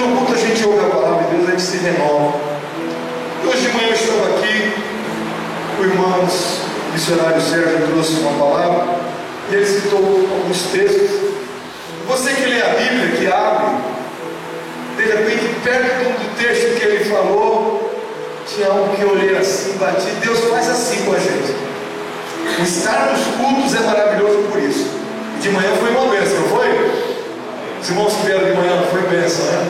no culto a gente ouve a palavra de Deus, a gente se renova. E hoje de manhã eu estava aqui, o irmão missionário Sérgio trouxe uma palavra, e ele citou alguns textos. Você que lê a Bíblia, que abre, de repente, perto do texto que ele falou, tinha algo que eu olhei assim, bati. Deus faz assim com a gente. O estar nos cultos é maravilhoso por isso. E de manhã foi uma bênção, não foi? Os irmãos que vieram de manhã, foi bênção, né?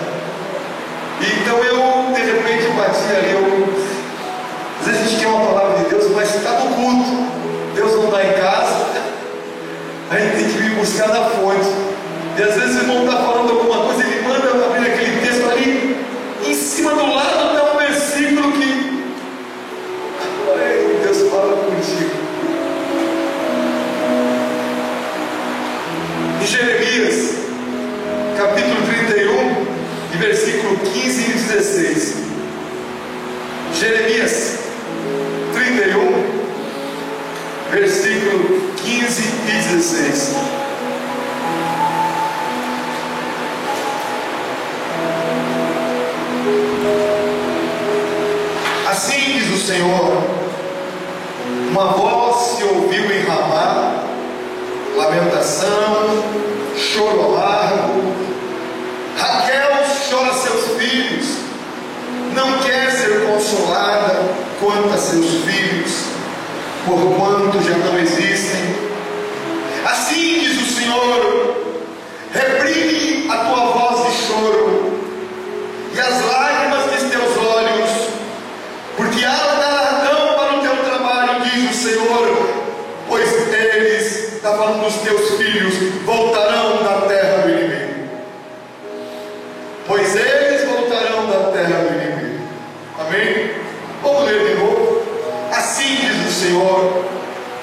Então eu, de repente, bati ali. Às vezes a gente quer uma palavra de Deus, mas está no culto. Deus não está em casa. A gente tem que vir buscar na fonte. E às vezes o irmão está falando alguma coisa, ele manda abrir aquele texto ali, em cima do lado está um versículo que Deus fala contigo. Em Jeremias, capítulo 31, de versículo 15 e 16. Jeremias 31, versículo 15 e 16. Assim diz o Senhor: uma voz se ouviu em Ramá, lamentação, choro amargo. Raquel chora seus filhos, não quer ser consolada quanto a seus filhos, porquanto já não existem. Assim diz o Senhor: reprime a tua voz de choro e as lágrimas dos teus olhos, porque há galardão para o teu trabalho, diz o Senhor, pois eles, está falando dos teus filhos, voltarão da terra do inimigo. Pois eles voltarão da terra do inimigo. Amém? Vamos ler de novo. Assim diz o Senhor: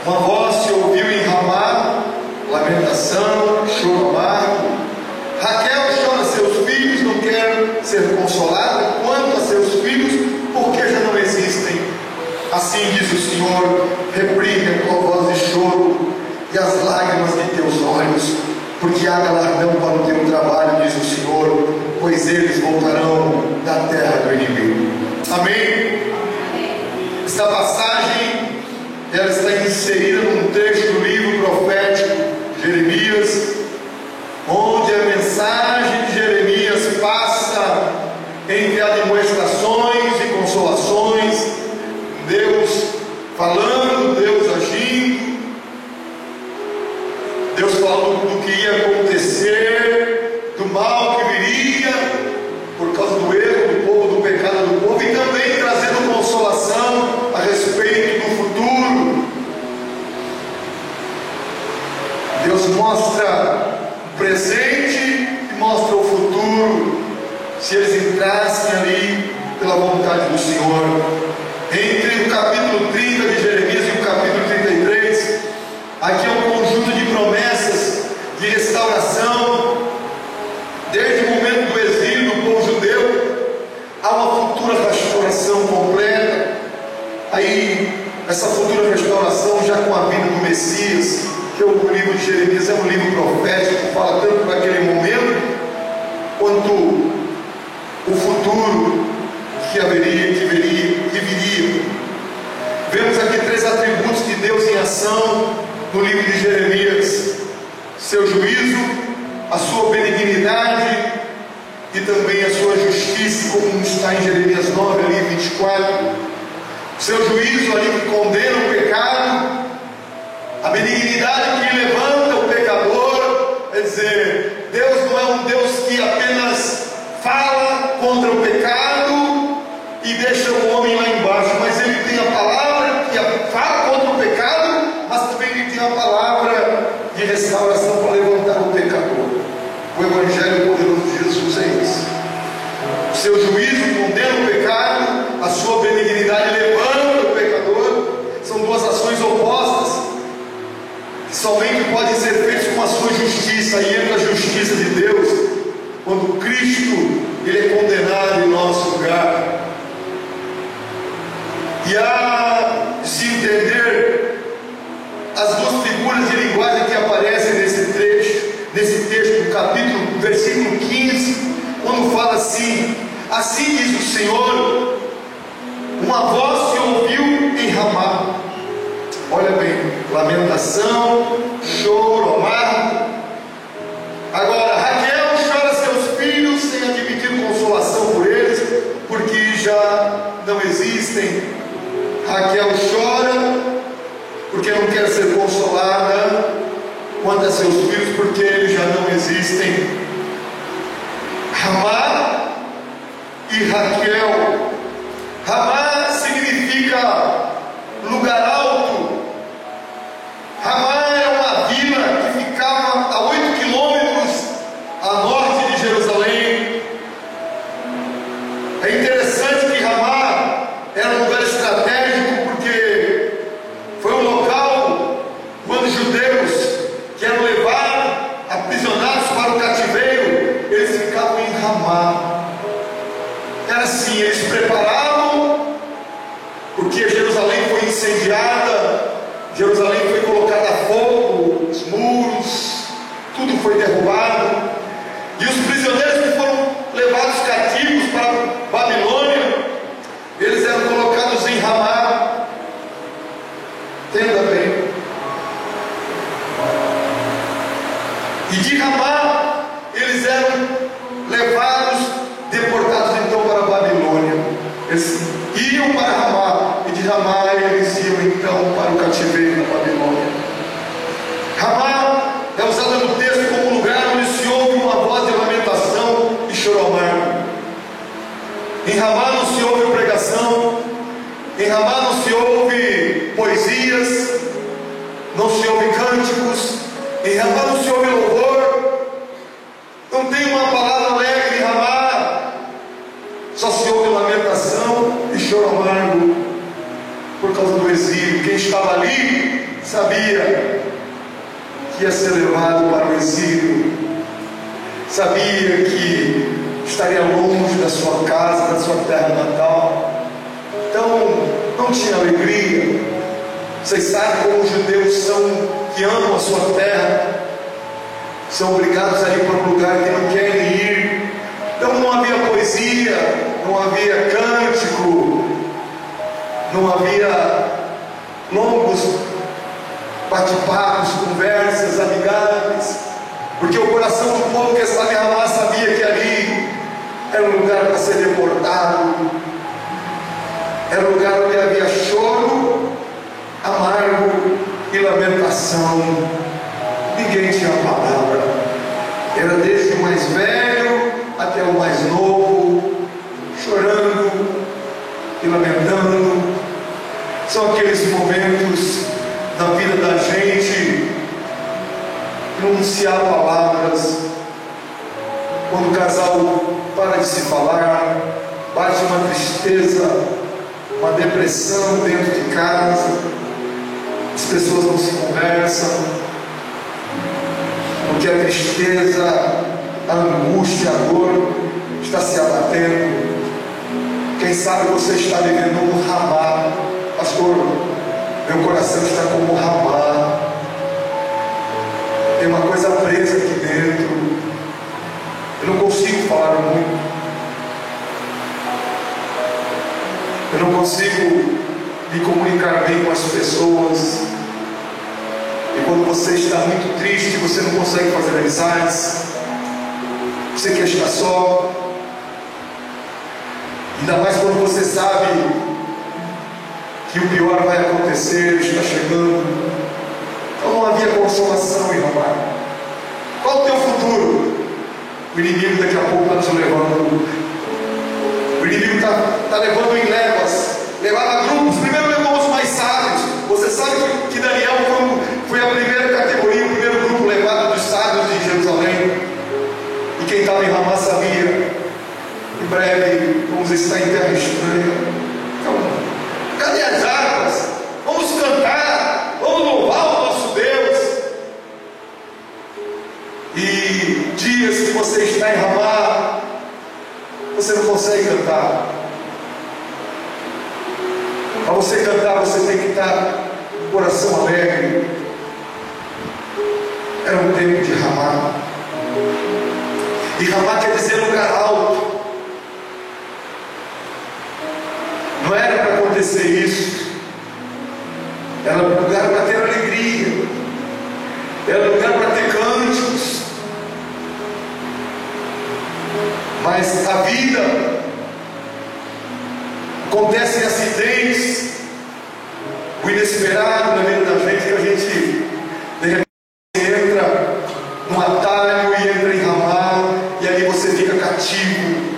uma voz se ouviu em Ramá, lamentação, choro amargo. Raquel chora seus filhos, não quer ser consolada quanto a seus filhos, porque já não existem. Assim diz o Senhor: reprime a tua voz de choro e as lágrimas de teus olhos, porque há galardão para o teu trabalho, diz o Senhor, pois eles voltarão da terra do inimigo. Amém? Esta passagem, ela está inserida num trecho do livro profético Jeremias, onde a mensagem de Jeremias passa entre admoestações e consolações, Deus falando, Deus agindo, Deus falando do que ia acontecer, do mal que viria por causa do erro do povo, do pecado do povo, e também trazendo consolação a respeito do futuro. Deus mostra o presente e mostra o futuro, se eles entrassem ali pela vontade do Senhor. Entre o capítulo 30 de Jeremias e o capítulo 33, aqui é um conjunto de promessas de restauração. Desde o momento do exílio do povo judeu, há uma futura restauração completa. Aí, essa futura restauração já com a vinda do Messias, que o livro de Jeremias é um livro profético, fala tanto para aquele momento, quanto o futuro que viria. Vemos aqui três atributos de Deus em ação no livro de Jeremias: seu juízo, a sua benignidade e também a sua justiça, como está em Jeremias 9, ali 24. Seu juízo ali que condena o pecado, a benignidade que levanta o pecador. Quer dizer, Deus não é um Deus que apenas fala contra o pecado e deixa o homem lá embaixo, mas ele tem a palavra que fala contra o pecado, mas também ele tem a palavra de restauração para levantar o pecador. O Evangelho poderoso de Jesus é isso. O seu juízo condena o pecado, a sua benignidade levanta o pecador. São duas ações opostas que somente podem ser feitas com a sua justiça. Aí entra a justiça de Deus, quando Cristo ele é condenado em nosso lugar. E há de se entender as duas figuras de linguagem que aparecem nesse trecho, nesse texto do capítulo, versículo 15, quando fala assim: assim diz o Senhor, uma voz se ouviu em Ramá. Olha bem, lamentação, choro, amargo. Agora, Raquel chora seus filhos sem admitir consolação por eles, porque já não existem. Raquel chora porque não quer ser consolada quanto a seus filhos, porque eles já não existem. Ramá e Raquel. Ramá significa lugar alto. Ramá era uma vila que ficava a 8 quilômetros a norte de Jerusalém. É interessante que Ramá era um lugar estratégico, porque foi um local quando os judeus que eram levados aprisionados para o cativeiro, eles ficavam em Ramá. Era assim, eles preparavam, porque Jerusalém foi incendiada, Jerusalém foi colocada a fogo, os muros, tudo foi derrubado, e os prisioneiros que foram levados cativos para Babilônia, eles eram colocados em Ramá. Entenda bem. E de Ramá eles eram levados, deportados então para a Babilônia. Eles iam para Ramá, e de Ramá eles iam então para o cativeiro da Babilônia. Ramá é usada no texto como lugar onde se ouve uma voz de lamentação e choro amargo. Em Ramá não se ouve pregação, em Ramá não se ouve poesias, não se ouve cânticos, em Ramá não se ouve louvor, não tem uma palavra alegre em Ramá, só se ouve lamentação e choro amargo por causa do exílio. Quem estava ali sabia que ia ser levado para o exílio, sabia que estaria longe da sua casa, da sua terra natal, então não tinha alegria. Vocês sabem como os judeus são, que amam a sua terra, são obrigados a ir para um lugar que não querem ir. Então não havia poesia, não havia cântico, não havia longos bate-papos, conversas amigáveis, porque o coração do povo que estava em Ramá sabia que ali era um lugar para ser deportado, era um lugar onde havia choro, amargo e lamentação. Ninguém tinha palavra, era desde o mais velho até o mais novo, chorando e lamentando. São aqueles momentos na vida da gente que não se há palavras, quando o casal para de se falar, bate uma tristeza, uma depressão dentro de casa, as pessoas não se conversam, porque a tristeza, a angústia, a dor está se abatendo. Quem sabe você está vivendo um Ramá. Pastor, meu coração está como Ramá, tem uma coisa presa aqui dentro, eu não consigo falar muito, eu não consigo me comunicar bem com as pessoas. E quando você está muito triste, você não consegue fazer amizades, você quer estar só, ainda mais quando você sabe que o pior vai acontecer, está chegando. Então não havia consolação em Ramá. Qual o teu futuro? O inimigo daqui a pouco está nos levando. O inimigo está levando em levas, levava grupos. Primeiro levou os mais sábios. Você sabe que Daniel foi a primeira categoria, o primeiro grupo levado dos sábios de Jerusalém. E quem estava em Ramá sabia: em breve vamos estar em terra estranha. Então, cadê as harpas? Vamos cantar, vamos louvar o nosso Deus. E dias que você está em Ramá, você não consegue cantar. Para você cantar, você tem que estar com o coração alegre. Era um tempo de Ramá. E Ramá quer dizer lugar alto. ser isso. Era lugar para ter alegria. Era lugar para ter cânticos. Mas a vida acontece em acidentes, o inesperado na vida da gente, que a gente de repente entra num atalho e entra em Ramá, e ali você fica cativo,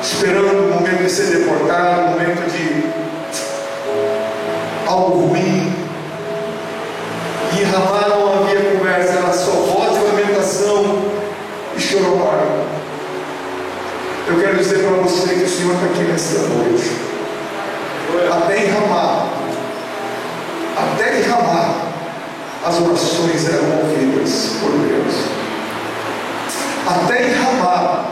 esperando o momento de ser deportado, o momento de algo ruim. E em Ramá não havia conversa, era só voz de lamentação e choro amargo. Eu quero dizer para você que o Senhor está aqui nesta noite. Até em Ramá, as orações eram ouvidas por Deus. Até em Ramá,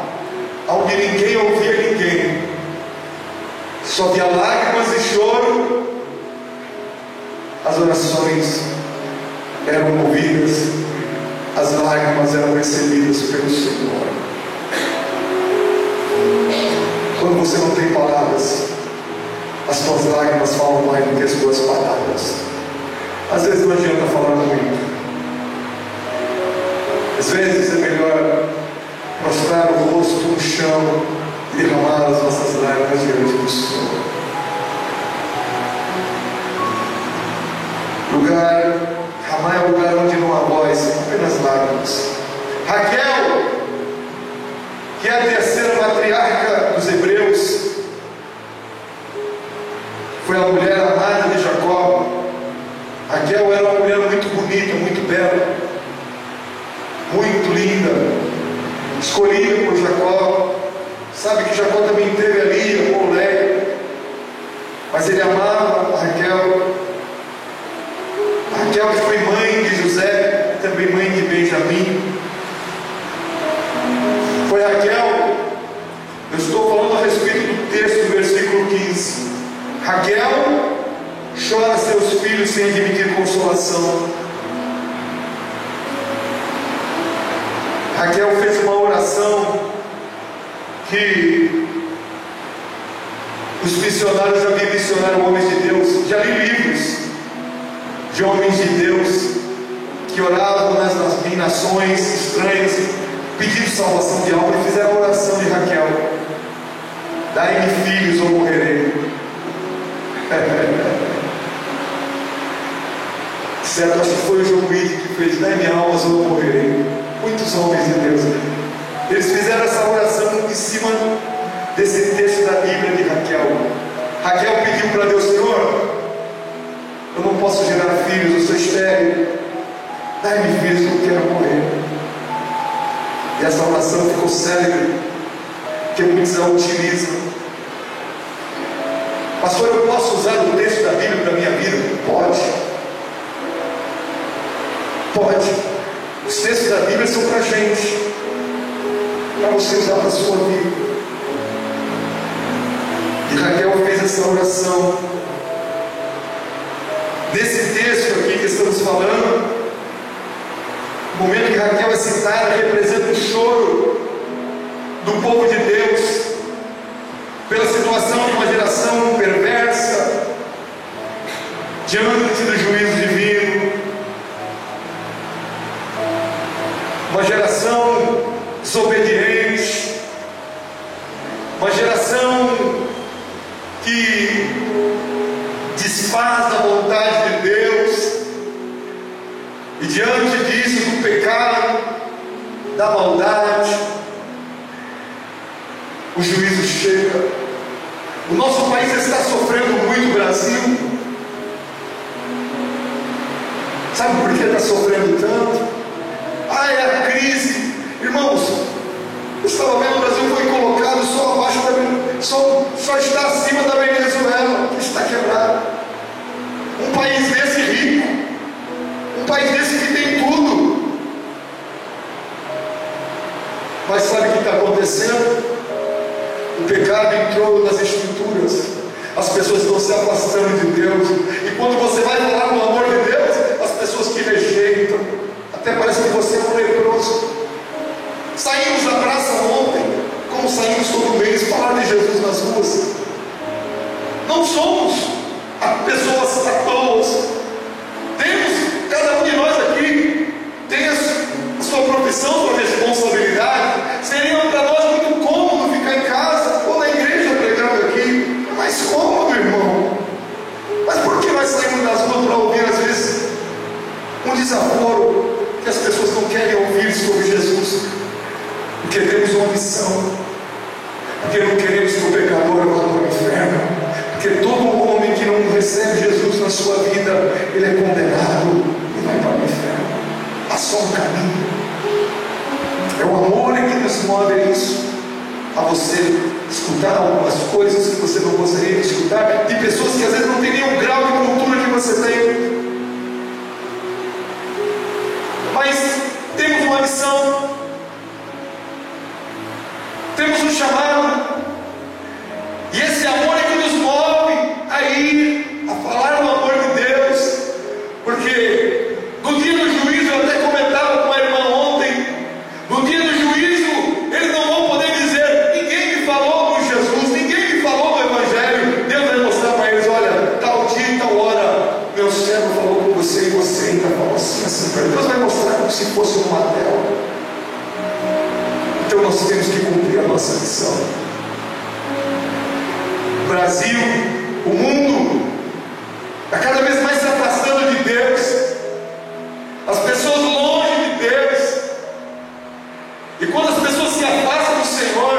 onde ninguém ouvia ninguém, só havia lágrimas e choro, as orações eram ouvidas, as lágrimas eram recebidas pelo Senhor. Quando você não tem palavras, as tuas lágrimas falam mais do que as tuas palavras. Às vezes não adianta falar muito. Às vezes é melhor prostrar o rosto no chão e derramar as nossas lágrimas diante do Senhor. Ramá é o lugar onde não há voz, apenas lágrimas. Raquel, que é a terceira matriarca dos hebreus, foi a mulher amada de Jacó. Raquel era uma mulher muito bonita, muito bela, muito linda, escolhida por Jacó. Sabe que Jacó também teve ali a Leia, mas ele amava a Raquel. Raquel que foi mãe de José e também mãe de Benjamim. Foi Raquel, eu estou falando a respeito do texto do versículo 15. Raquel chora seus filhos sem admitir consolação. Raquel fez uma oração que os missionários já vi missionário homens de Deus, já li livros de homens de Deus que oravam em nações estranhas, pedindo salvação de alma, e fizeram a oração de Raquel: dai-me filhos ou morrerei. Certo, acho que foi o João Luiz que fez: dai-me almas ou morrerei. Muitos homens de Deus, eles fizeram essa oração em cima desse texto da Bíblia de Raquel. Raquel pediu para Deus: Senhor, eu não posso gerar filhos, eu sou estéril, dai-me filhos, eu não quero morrer. E essa oração ficou célebre, que muitos a utilizam. Pastor, eu posso usar o texto da Bíblia para a minha vida? Pode. Os textos da Bíblia são para a gente, para você usar para a sua vida. E Raquel fez essa oração. Nesse texto aqui que estamos falando, o momento que Raquel é citada representa o choro do povo de Deus pela situação de uma geração perversa diante do juízo divino, uma geração desobediente, uma geração que desfaz da vontade de Deus, e diante disso, do pecado, da maldade, o juízo chega. O nosso país está sofrendo muito, Brasil. Sabe por que está sofrendo tanto? É a crise. Irmãos, eu estava vendo, o Brasil foi colocado só abaixo da, só está acima da Venezuela, que está quebrado. Um país desse rico, um país desse que tem tudo. Mas sabe o que está acontecendo? O pecado entrou nas escrituras, as pessoas estão se afastando de Deus, e quando você vai falar do amor de Deus, as pessoas que rejeitam, até parece que você é um leproso. Saímos da praça ontem, como saímos todo mês, falar de Jesus nas ruas. Não somos desaforo que as pessoas não querem ouvir sobre Jesus, porque temos uma missão, porque não queremos que o pecador vá para o inferno, porque todo homem que não recebe Jesus na sua vida, ele é condenado e vai para o inferno. Há só um caminho, é o amor que nos move a isso, a você escutar algumas coisas que você não gostaria de escutar, de pessoas que às vezes não têm nenhum grau de cultura que você tem. Mas temos uma missão, temos um chamado, e esse amor é que nos move a ir, a falar do amor de Deus, porque no dia do juízo, eu até comentava com a irmã ontem, no dia do juízo, eles não vão poder dizer: ninguém me falou com Jesus, ninguém me falou do Evangelho. Deus vai mostrar para eles: olha, tal dia e tal hora, meu servo falou com você e você ainda falou assim, assim. Deus vai mostrar como se fosse uma tela. Então nós temos que cumprir a nossa missão. O Brasil, o mundo, está cada vez mais se afastando de Deus, as pessoas longe de Deus, e quando as pessoas se afastam do Senhor,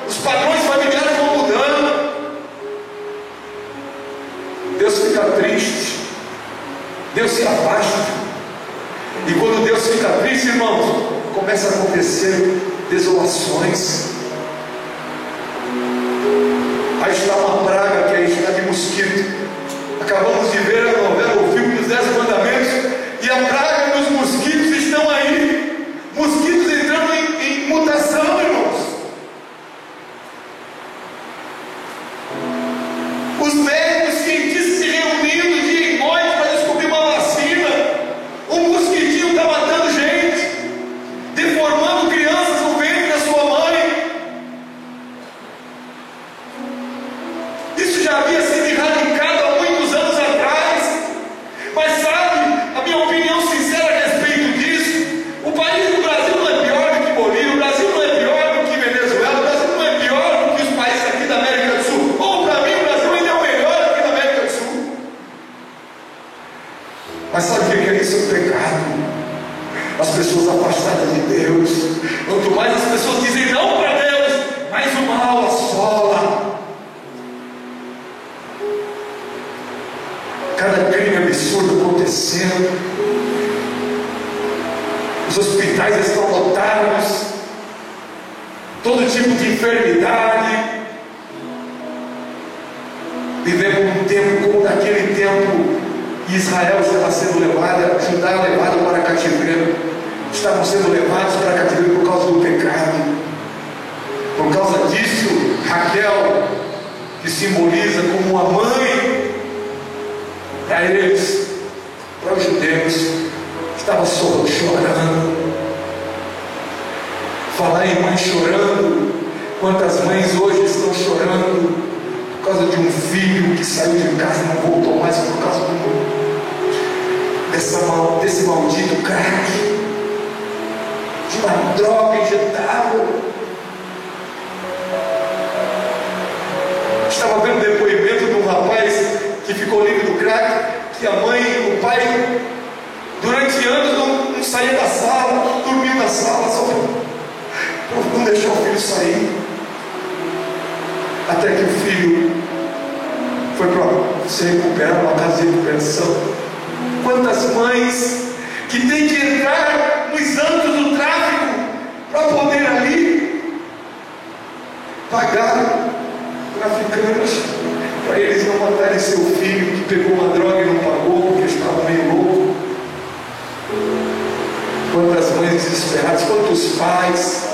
os padrões familiares vão mudando, Deus fica triste, Deus se afasta, e quando Deus fica triste, irmãos, começa a acontecer desolações. Aí está uma praga que aí está de mosquito. Acabamos de ver a novela, o filme dos 10 Mandamentos, e a praga dos mosquitos estão aí, mosquitos entrando em mutação, irmãos. Os médicos, cientistas se reunindo dia e noite para descobrir uma vacina. Um mosquitinho está matando gente, deformando crianças no ventre da sua mãe. Isso já havia sido erradicado há muitos anos atrás. Mas sabe, a minha opinião sincera a respeito disso, o país do Brasil não é pior do que Bolívia, o Brasil não é pior do que Venezuela, o Brasil não é pior do que os países aqui da América do Sul. Ou para mim o Brasil ainda é o melhor aqui da América do Sul. Mas sabe o que é isso? É o pecado. As pessoas afastadas de Deus. Quanto mais as pessoas dizem não para Deus, mais o mal assola. Cada crime absurdo acontecendo, os hospitais estão lotados, todo tipo de enfermidade. Vivemos um tempo como naquele tempo Israel estava sendo levada, Judá levado para cativeiro, estavam sendo levados para cativeiro por causa do pecado. Por causa disso, Raquel, que simboliza como uma mãe para eles, para os judeus, estava chorando. Falar em mãe chorando, quantas mães hoje estão chorando por causa de um filho que saiu de casa e não voltou mais por causa desse maldito crack, de uma droga injetável. Estava vendo o depoimento de um rapaz que ficou livre do crack, que a mãe e o pai durante anos não saía da sala, dormia na sala, só para não deixar o filho sair, até que o filho foi para se recuperar numa casa de recuperação. Quantas mães que têm que entrar nos antros do tráfico para poder ali pagar traficantes, para eles não matarem seu filho que pegou uma droga e não pagou porque estava meio louco. Quantas mães desesperadas, quantos pais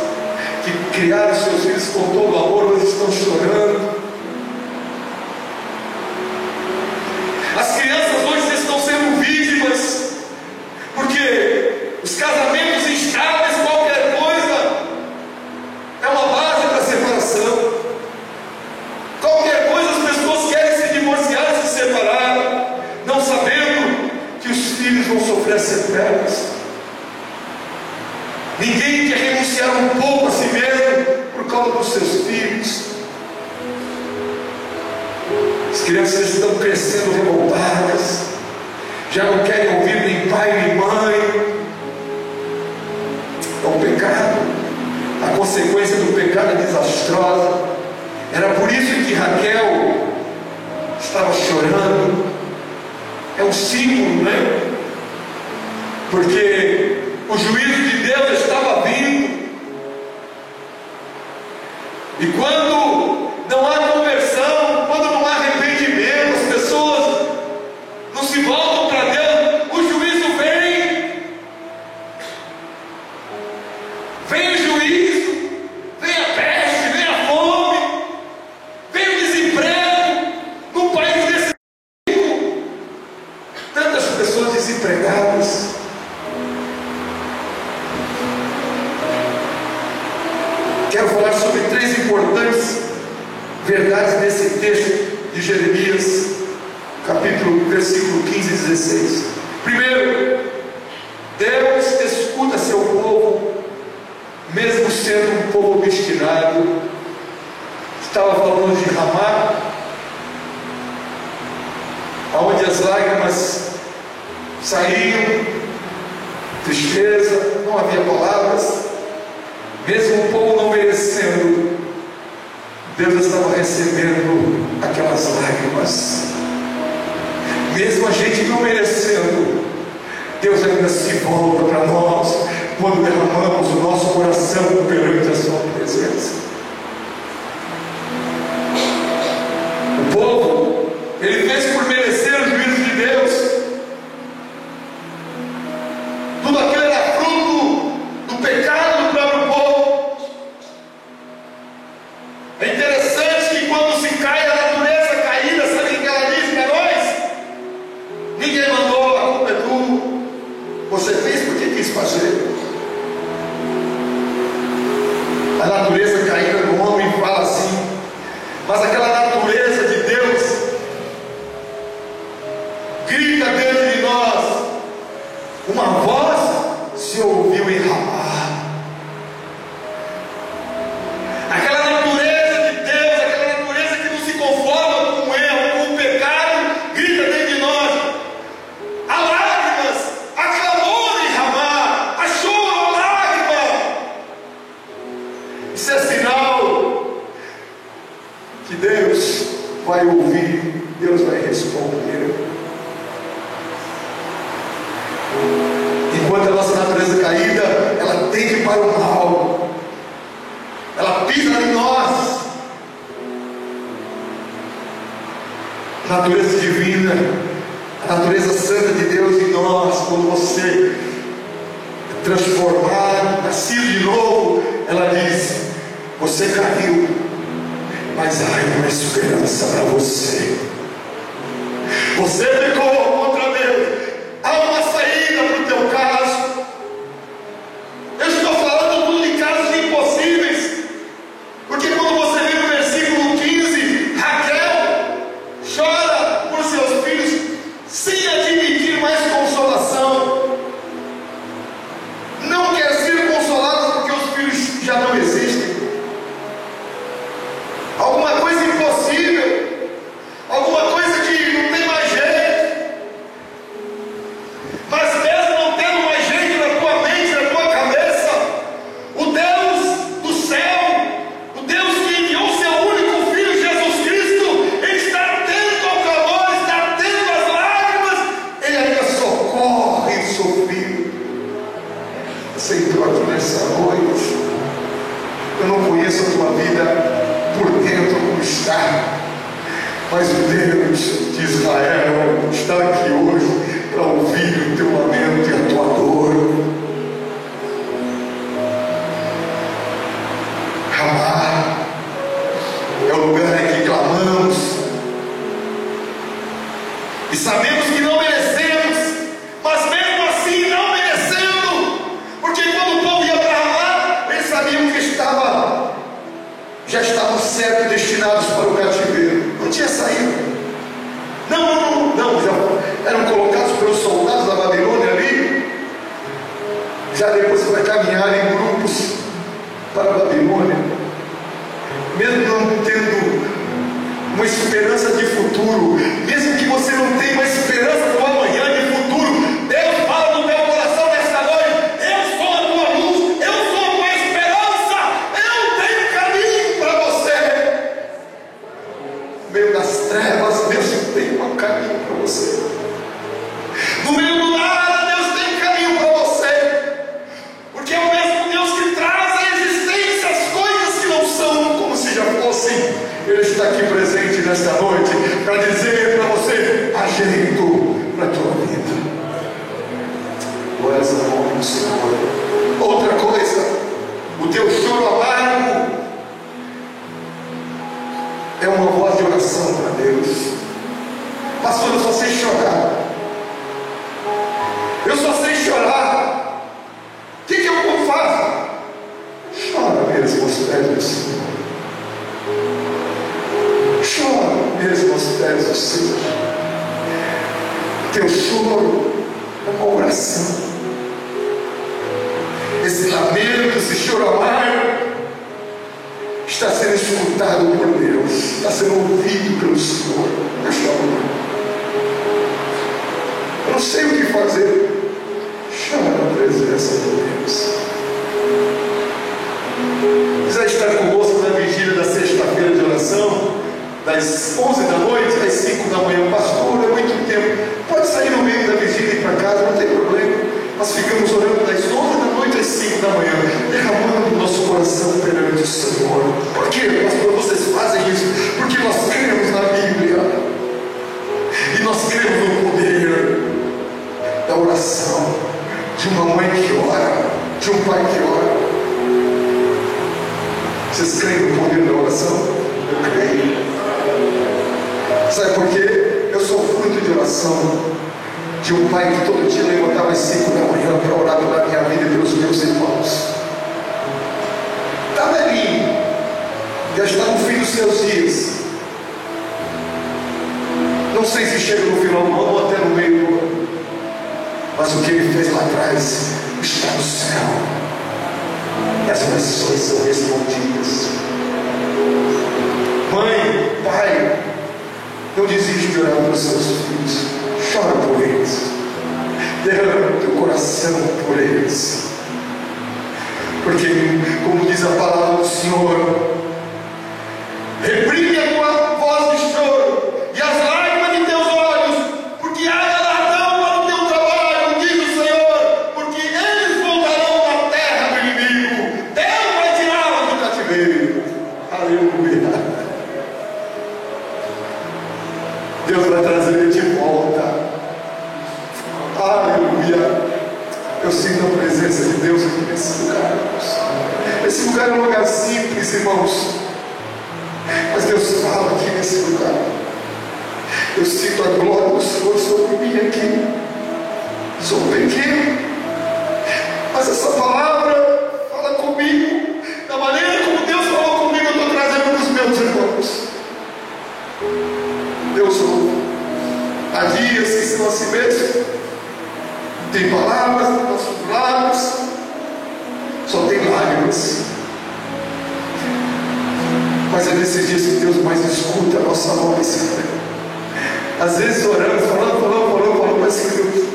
que criaram seus filhos com todo amor, hoje estão chorando. As crianças hoje estão sendo vítimas, porque os casamentos instáveis, qualquer coisa, é uma base para a separação. Qualquer coisa as pessoas querem se divorciar, se separar, não sabendo que os filhos vão sofrer sequelas. Ninguém quer renunciar um pouco a si mesmo por causa dos seus filhos. As crianças estão crescendo revoltadas, já não querem ouvir nem pai nem mãe, pecado. A consequência do pecado é desastrosa. Era por isso que Raquel estava chorando. É um símbolo, né? Porque o juízo de Deus estava vindo. E quando não há conversão, quando não há arrependimento, as pessoas não se voltam para Deus, o juízo vem. Vem o juízo, vem a peste, vem a fome, vem o desemprego. Num país desse tipo, tantas pessoas desempregadas. Quero falar sobre 3 importantes verdades nesse texto de Jeremias, versículo 15 e 16. Primeiro, Deus escuta seu povo, mesmo sendo um povo obstinado. Estava falando de Ramá, onde as lágrimas saíam, tristeza, não havia palavras. Mesmo o povo não merecendo, Deus estava recebendo aquelas lágrimas. Mesmo a gente não merecendo, Deus ainda se volta para nós quando derramamos o nosso coração perante a sua presença. O povo, ele fez por merecer o juízo de Deus. Tudo aquilo era fruto do pecado do próprio povo. É interessante que quando se cai a natureza caída, sabe o que ela diz para nós? Ninguém mandou, a culpa é tua. Você fez porque quis fazer. A natureza caída do homem fala assim, mas aquela natureza de Deus grita dentro de nós. Uma voz se ouviu em Ramá. Aquela natureza de Deus, aquela natureza que não se conforma com o erro, com o pecado, grita dentro de nós. Há lágrimas, há clamor em Ramá, há choro, há lágrima. Isso é sinal que Deus vai ouvir, Deus vai responder. Enquanto a nossa natureza caída, ela tende para o mal, ela pisa em nós. A natureza divina, a natureza santa de Deus em nós, quando você é transformado, nascido de novo, ela diz: você caiu, mas há uma esperança para você. Você pecou contra Deus, há uma saída para o teu caso. Eu estou falando tudo de casos impossíveis, porque quando você vê no versículo 15, Raquel chora por seus filhos sem admitir mais consolação. Não quer ser consolada porque os filhos já não existem. Alguma coisa impossível, alguma coisa que não tem mais jeito. Mas mesmo não tendo mais jeito na tua mente, na tua cabeça, o Deus do céu, o Deus que enviou o seu único Filho, Jesus Cristo, Ele está atento ao clamor, está atento às lágrimas, Ele ainda socorre o seu Filho. Você entrou aqui nessa noite, eu não conheço a tua vida por dentro como está, mas o Deus de Israel está aqui hoje para ouvir o teu lamento e a tua dor. Ramá é o lugar em que clamamos e sabemos que não merecemos, mas mesmo assim não merecendo, porque quando o povo ia para Ramá, eles sabiam que já estavam certos, destinados para o cativeiro. Não tinha saída. Não, já eram colocados pelos soldados da Babilônia ali. Já depois você vai caminhar em grupos para a Babilônia, mesmo não tendo uma esperança de futuro, mesmo que você não tenha uma esperança do amanhã, de futuro. Deus fala no teu coração nesta noite: eu sou a tua luz, eu sou a caminho para você. No meio do nada, Deus tem caminho para você. Porque é o mesmo Deus que traz à existência as coisas que não são como se já fossem. Ele está aqui presente nesta noite para dizer para você: há jeito para a tua vida. Glórias ao nome do Senhor. Outra coisa, o teu choro amargo é uma voz de oração para Deus. Pastor, eu só sei chorar. Eu só sei chorar. O que eu faço? Chora mesmo aos pés do Senhor. Chora mesmo aos pés do Senhor. Teu choro é uma oração. Esse lamento, esse choro amargo está sendo escutado por Deus, está sendo ouvido pelo Senhor. Eu choro. Eu não sei o que fazer. Chama na presença de Deus. Quiser estar conosco na vigília da sexta-feira de oração, das 11 da noite às 5 da manhã, pastor, é muito tempo. Pode sair no meio da vigília e ir para casa, não tem problema. Nós ficamos orando das 11 da noite às 5 da manhã, derramando o nosso coração perante o Senhor. Por que, pastor, vocês fazem isso? Porque nós cremos na Bíblia. E nós cremos no poder da oração, de uma mãe que ora, de um pai que ora. Vocês creem no poder da oração? Eu creio. Sabe por quê? Eu sou fruto de oração, de um pai que todo dia levantava às 5 da manhã para orar pela minha vida e pelos meus irmãos. Está velhinho, já está no fim dos seus dias. Não sei se chega no final do ano ou até no meio do ano, mas o que ele fez lá atrás está no céu, e as orações são respondidas. Mãe, pai, não desiste de orar pelos seus filhos. Chora por eles, derrama o teu coração por eles, porque, como diz a palavra do Senhor, reprime a tua voz de choro e as lágrimas de teus olhos, porque há galardão para o teu trabalho, diz o Senhor, porque eles voltarão da terra do inimigo. Deus vai tirá-los do cativeiro. Aleluia. Deus vai trazer ele de volta. Aleluia. Eu sinto a presença de Deus aqui nesse lugar, irmãos. Esse lugar é um lugar simples, irmãos, mas Deus fala aqui nesse lugar. Eu sinto a glória do Senhor sobre mim aqui. Sou pequeno, mas essa palavra fala comigo da maneira como Deus falou comigo. Eu estou trazendo para os meus irmãos. Deus ouve. Há dias que são assim mesmo. Tem palavras nos nossos lábios, só tem lágrimas. Mas é nesses dias que Deus mais escuta a nossa voz. Às vezes oramos, falando, mas Deus.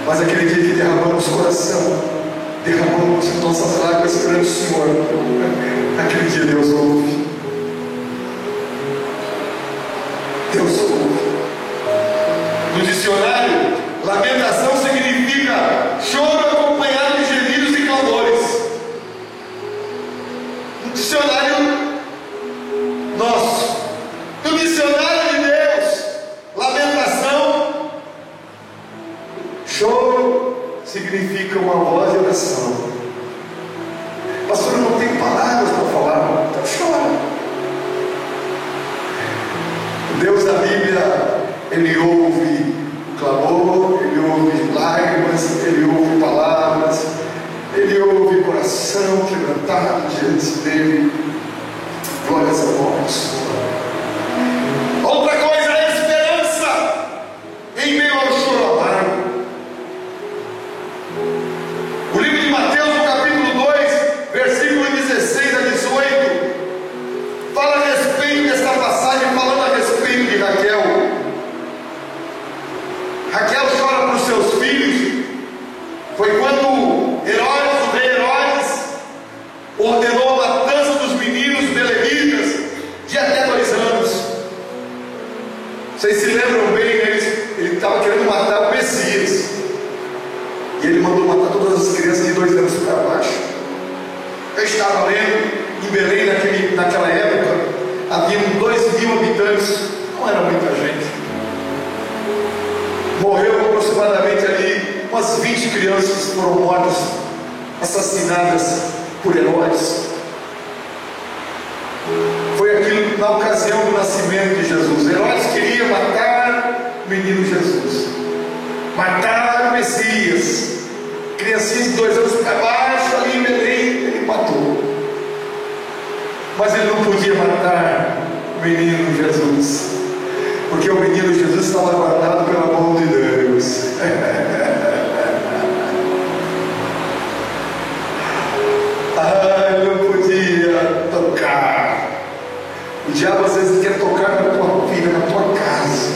Mas aquele dia que derramamos o coração, derramamos nossas lágrimas perante o Senhor, naquele dia Deus ouve. Deus ouve. No dicionário, lamentação significa choro acompanhado de gemidos e clamores. No dicionário nosso. No dicionário de Deus, lamentação, choro significa uma voz de oração. Pastor, eu não tenho palavras para falar. Então chora. Deus da Bíblia, Ele ouve o clamor, Ele ouve lágrimas, Ele ouve palavras, Ele ouve coração quebrantado diante dEle. Glórias ao nome do Senhor. Outra coisa é a esperança em meio ao choro amargo. O livro de Mateus, no capítulo 2, versículo 16 a 18, fala a respeito desta passagem, falando a respeito de Raquel. Raquel chora para os seus filhos. Foi quando Herodes, o rei Herodes, ordenou a matança dos meninos belemitas, dia estava lendo, em Belém naquela época, haviam 2.000 habitantes, não era muita gente. Morreu aproximadamente ali umas 20 crianças que foram mortas, assassinadas por Herodes. Foi aquilo na ocasião do nascimento de Jesus. Herodes queria matar o menino Jesus, matar o Messias. Criancinha de 2 anos para baixo, ali em Belém, ele matou. Mas ele não podia matar o menino Jesus, porque o menino Jesus estava guardado pela mão de Deus. Ele não podia tocar. O diabo às vezes quer tocar na tua vida, na tua casa.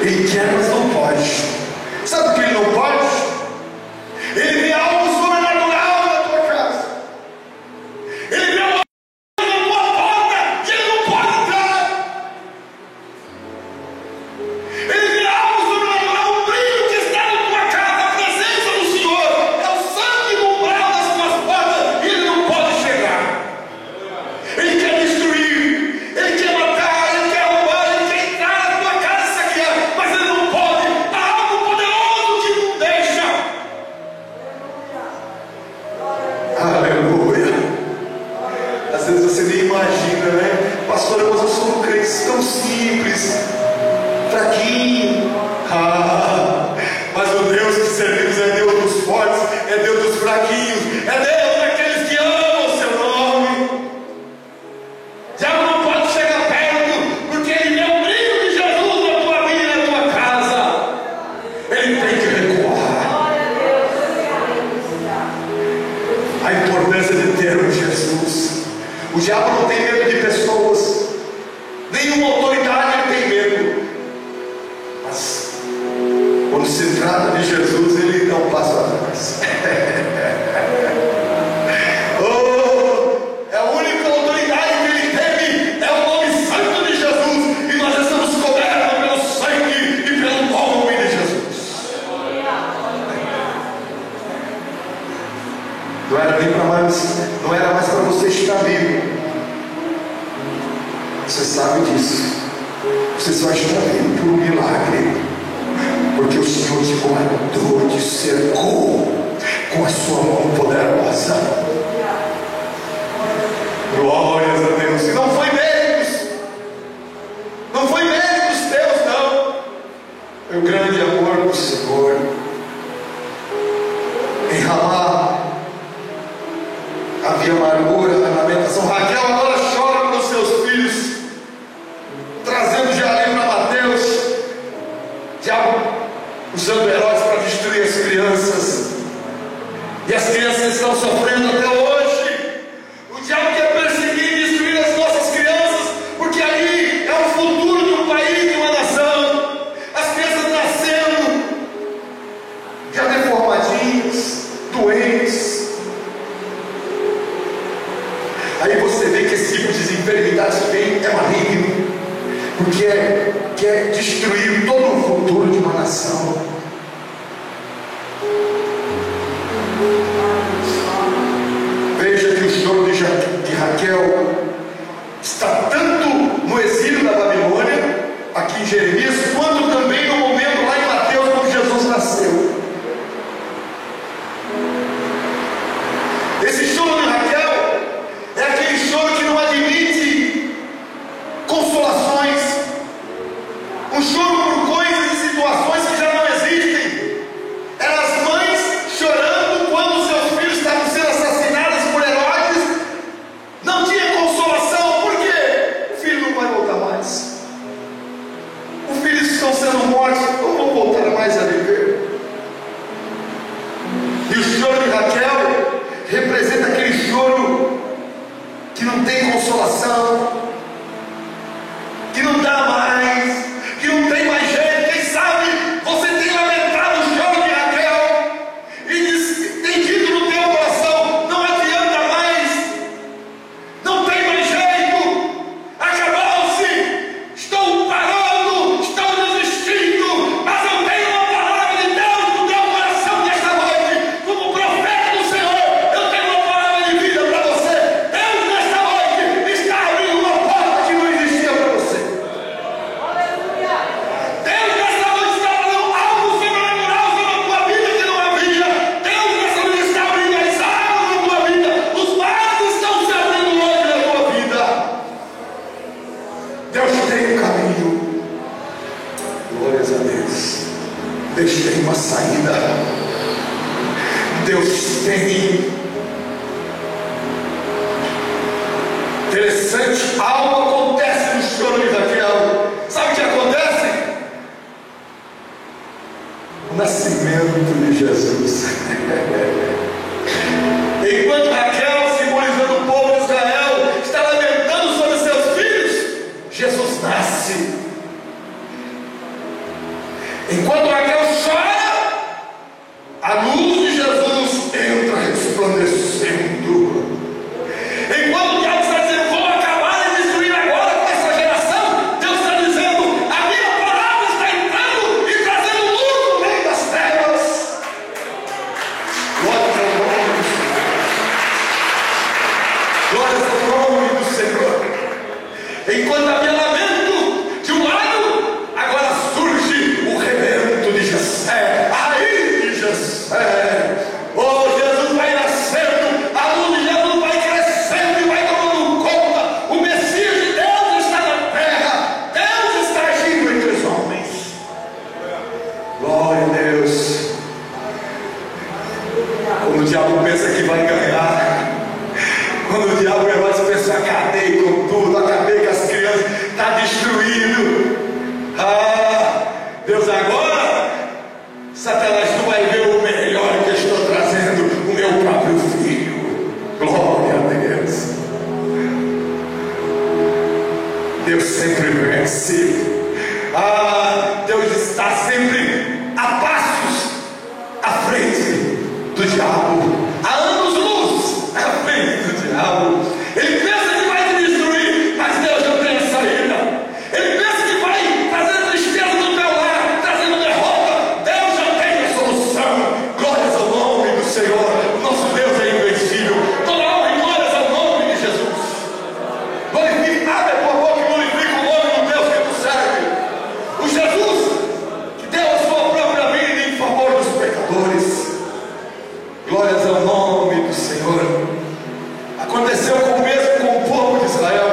Ele quer, mas não pode. Sabe o que ele não pode? Ele vê algo sobrenatural na tua casa. Ele vê algo na tua porta que ele não pode entrar. Ele vê algo sobrenatural, um brilho que está na tua casa, a presença do Senhor. É o sangue no umbral das tuas portas e ele não pode chegar. Ele quer destruir, ele quer matar, ele quer roubar, ele quer entrar na tua casa e saquear, mas ele não pode. Há algo poderoso que não deixa. Aleluia. Às vezes você nem imagina, né? Pastor, mas eu sou um crente tão simples, fraquinho. Mas o Deus que servimos é Deus dos fortes, é Deus dos fraquinhos, é Deus daqueles que amam o seu nome. Já não pode chegar perto, porque ele vê o brilho de Jesus na tua vida e na tua casa. Ele tem que recuar. A importância de termos Jesus. O diabo não tem medo de pessoas, nenhuma autoridade ele tem medo, mas quando se trata de Jesus, ele não passa atrás. É a única autoridade que ele teme, é o nome santo de Jesus, e nós estamos cobertos pelo sangue e pelo nome de Jesus. Não era mais para você estar vivo. Você sabe disso. Você só está vivo por um milagre, porque o Senhor te guardou, te cercou com a sua mão poderosa. Glórias a Deus. E não foi méritos, não foi méritos teus, não. Foi o grande amor do Senhor. Em Ramá havia amargura, lamentação. Raquel agora chora pelos seus filhos, trazendo já ali para Mateus, diabo usando Herodes para destruir as crianças, e as crianças estão sofrendo até hoje. O diabo quer perseguir e destruir as nossas crianças, porque ali é o futuro de um país, de uma nação. As crianças nascendo já deformadinhas, doentes. Aí você vê que esse tipo de enfermidade que vem é maligno, porque quer destruir todo o futuro de uma nação. Veja que o choro de Raquel está tanto no exílio da Babilônia, aqui em Jeremias, quanto também no momento lá em Mateus, quando Jesus nasceu. Esse choro de Raquel é aquele choro que não admite consolações, um choro por coisas e situações que já não existem. Eram as mães chorando quando seus filhos estavam sendo assassinados por Herodes. Não tinha consolação, por quê? O filho não vai voltar mais. Os filhos estão sendo mortos, não vão voltar mais a viver. E o choro de Raquel representa aquele choro que não tem consolação, que não dá mais, que não tem mais jeito. Quem sabe você tem lamentado o choro de Raquel e tem dito no teu coração: não adianta mais, não tem mais jeito, acabou-se, estou parando, estou desistindo. Mas eu tenho uma palavra de Deus no teu coração nesta noite, como profeta do Senhor. Eu tenho uma palavra de vida para uma saída. Deus tem. Interessante, algo acontece no choro de Raquel. Sabe o que acontece? O nascimento de Jesus. Enquanto Raquel, simbolizando o povo de Israel, está lamentando sobre seus filhos, Jesus nasce. Enquanto Raquel chora, a luz de Jesus entra resplandecendo. Enquanto o diabo está dizendo, vou acabar de destruir agora com essa geração, Deus está dizendo, a minha palavra está entrando e trazendo luz no meio das trevas. Glórias ao nome do Senhor. Enquanto havia lamento de um lado, agora surge o rebento de Jessé, a raiz de Jessé. Oh, Jesus vai nascendo, a luz de Jesus vai crescendo e vai tomando conta. O Messias de Deus está na terra, Deus está agindo entre os homens. Glória a Deus. Quando o diabo pensa que vai ganhar, quando o diabo pensa, acabei com tudo, acabei com as crianças, está destruído. Deus agora, Satanás não vai ver o melhor que eu estou trazendo, o meu próprio filho. Glória a Deus. Deus sempre vence. Deus está sempre a passos à frente do diabo, há anos-luz à frente do diabo. Ele pensa que vai te destruir, mas Deus não tem a saída. Ele pensa que vai trazer tristeza do teu lar, trazendo derrota. Deus já tem a solução. Glórias ao nome do Senhor. O nosso Deus é invencível. Toda honra e glórias ao nome de Jesus. Glorifica, abre a tua boca e glorifica o nome do Deus que tu serve. O Jesus que deu a sua própria vida em favor dos pecadores. Glórias ao nome do Senhor. Aconteceu com o mesmo com o povo de Israel.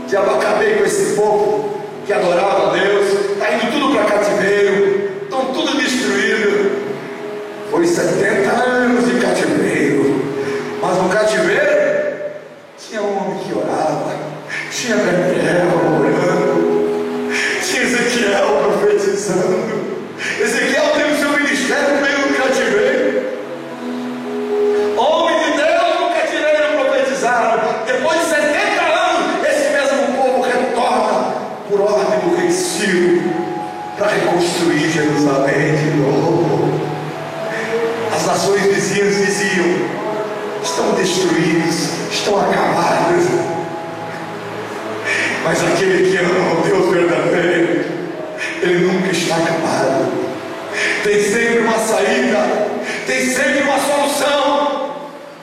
Diabo, acabei com esse povo que adorava a Deus, está indo tudo para cativeiro, estão tudo destruído. Foi 70 anos de cativeiro, mas no cativeiro tinha um homem que orava, tinha Daniel orando, tinha Ezequiel profetizando. Ezequiel teve o seu ministério no meio do cativeiro. Homem de Deus no cativeiro profetizaram. Depois de 70 anos, esse mesmo povo retorna por ordem do rei Ciro para reconstruir Jerusalém de novo. As nações vizinhas diziam, estão destruídos, estão acabados. Mas aquele que ama o Deus verdadeiro, ele nunca está acabado. Tem sempre uma saída, tem sempre uma solução.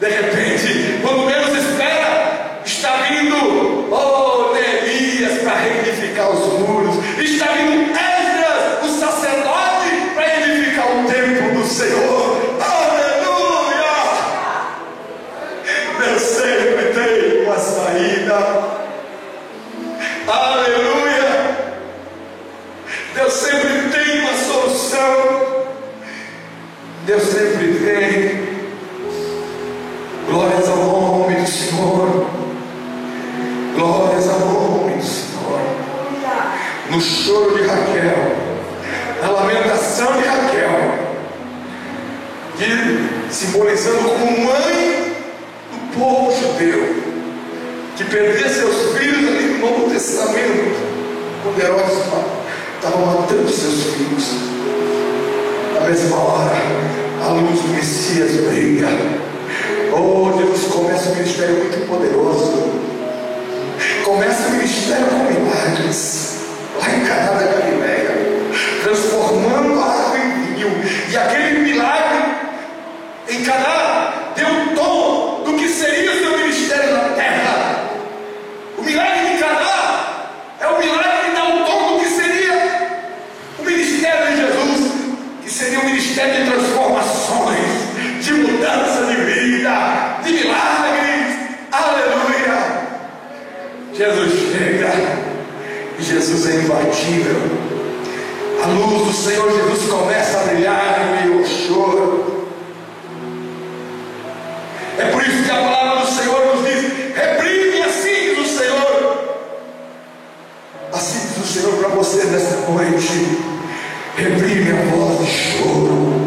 De repente, quando menos espera, está vindo Neemias para reedificar os muros, está vindo Esdras, o sacerdote, para edificar o templo do Senhor. Aleluia! Deus sempre tem uma saída. Aleluia! Deus sempre tem uma solução. Deus sempre tem. Glórias ao nome do Senhor. Glórias ao nome do Senhor. No choro de Raquel, na lamentação de Raquel, simbolizando como mãe do povo judeu, que perdia seus filhos ali no Novo Testamento, quando Herodes estava matando seus filhos. Na mesma hora, a luz do Messias brilha. Jesus começa um ministério muito poderoso. Começa o ministério com milagres, lá em Caná da Galileia, transformando a água em vinho. E aquele milagre em Caná deu um tom do que seria o seu ministério na terra. O milagre de Caná é o milagre que dá um tom do que seria o ministério de Jesus, que seria um ministério de transformações, de mudança de vida, de milagres. Aleluia! Jesus chega e Jesus é imbatível. a luz do Senhor Jesus começa a brilhar em meio ao choro. É por isso que a palavra do Senhor nos diz: reprime, assim diz o Senhor. Assim diz o Senhor para você nesta noite: reprime a voz de choro,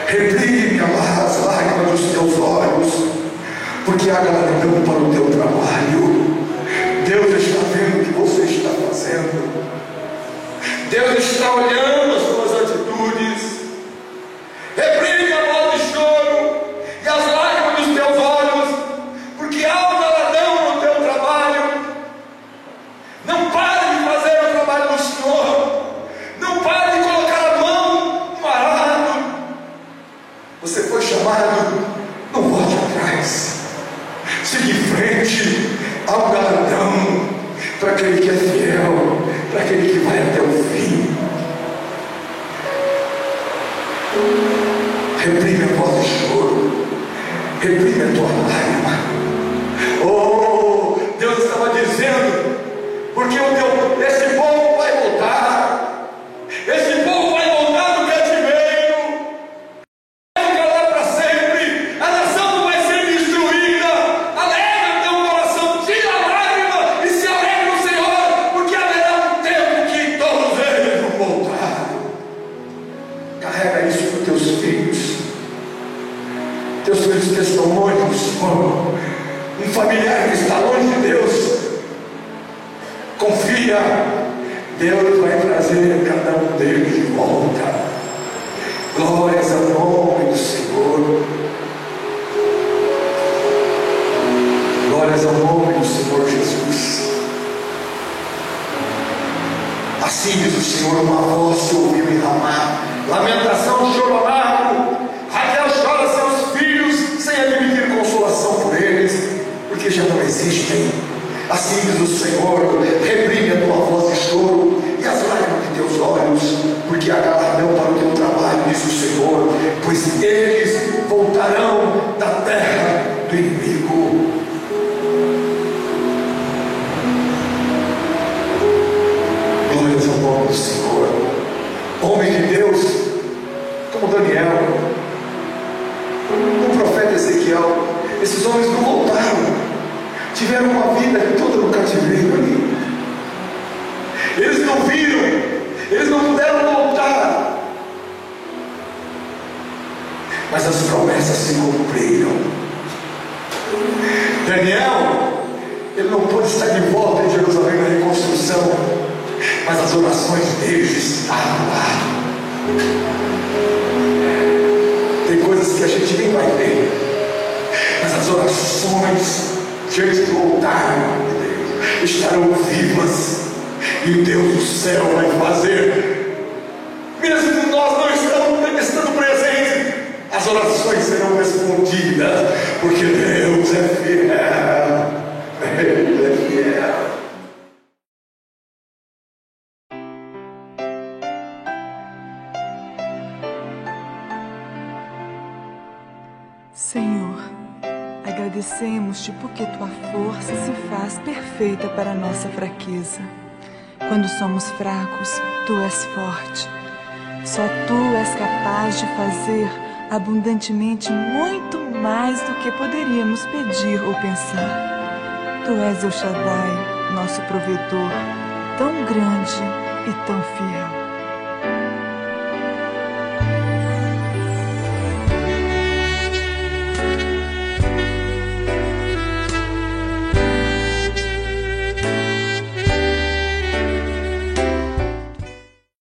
reprime as lágrimas dos teus olhos, porque há galardão para o teu trabalho. Deus está vendo o que você está fazendo. Deus está olhando as tuas atitudes. Reprime a voz de choro e as lágrimas dos teus olhos, porque há um galardão no teu trabalho. Não pare de fazer o trabalho do Senhor. Não pare de colocar a mão no arado. Você foi chamado, não volte atrás. Siga em frente. Há um galardão para aquele que é fiel, para aquele que vai até o fim. Reprime a voz de choro, reprime a tua lágrima. Oh, Deus estava dizendo, porque esse povo vai voltar, esse povo vai voltar do cativeiro, vai ficar lá para sempre, a nação não vai ser destruída. Alegra teu coração, tira a lágrima e se alegra no Senhor, porque haverá um tempo que todos eles vão voltar. Carrega isso para teus filhos que estão longe do Senhor, um familiar que está longe de Deus. Confia, Deus vai trazer cada um deles de volta. Glórias ao nome do Senhor. Glórias ao nome do Senhor Jesus. Assim diz o Senhor: uma voz se ouviu em Ramá, lamentação, choro amargo. Raquel chora seus filhos, sem admitir consolação por eles, porque já não existem. Assim diz o Senhor: reprime a tua voz de choro e as lágrimas de teus olhos, porque há galardão para o teu trabalho, diz o Senhor, pois eles voltarão da terra do inimigo. Glórias ao nome do Senhor. Homem de Deus, como Daniel, o profeta Ezequiel, esses homens não voltaram, tiveram uma vida toda no cativeiro ali. Eles não viram, eles não puderam voltar, mas as promessas se cumpriram. Daniel, ele não pôde estar de volta em Jerusalém na reconstrução, mas as orações deles estavam lá. Tem coisas que a gente nem vai ver, mas as orações de eles que voltaram estarão vivas, e o Deus do céu vai fazer, mesmo nós não estando presentes, as orações serão respondidas, porque Deus é fiel. Ele é fiel. Senhor, agradecemos-te porque tua força se faz perfeita para a nossa fraqueza. Quando somos fracos, tu és forte. Só tu és capaz de fazer abundantemente muito mais do que poderíamos pedir ou pensar. Tu és El Shaddai, nosso provedor, tão grande e tão fiel.